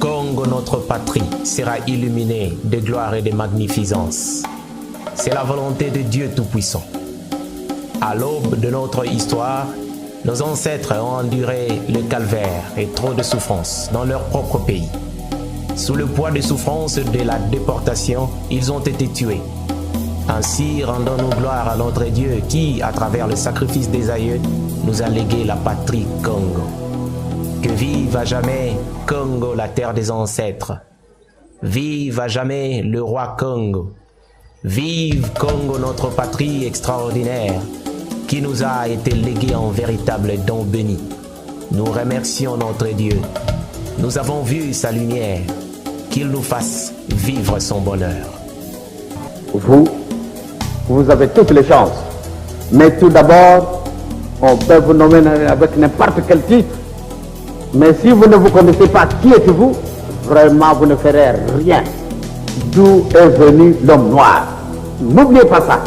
Congo, notre patrie, sera illuminée de gloire et de magnificence. C'est la volonté de Dieu Tout-Puissant. À l'aube de notre histoire, nos ancêtres ont enduré le calvaire et trop de souffrances dans leur propre pays. Sous le poids des souffrances de la déportation, ils ont été tués. Ainsi, rendons-nous gloire à notre Dieu qui, à travers le sacrifice des aïeux, nous a légué la patrie Congo. Que vive à jamais Congo, la terre des ancêtres. Vive à jamais le roi Congo. Vive Congo, notre patrie extraordinaire, qui nous a été léguée en véritable don béni. Nous remercions notre Dieu. Nous avons vu sa lumière. Qu'il nous fasse vivre son bonheur. Vous avez toutes les chances. Mais tout d'abord, on peut vous nommer avec n'importe quel titre. Mais si vous ne vous connaissez pas qui êtes-vous, vraiment vous ne ferez rien. D'où est venu l'homme noir. N'oubliez pas ça.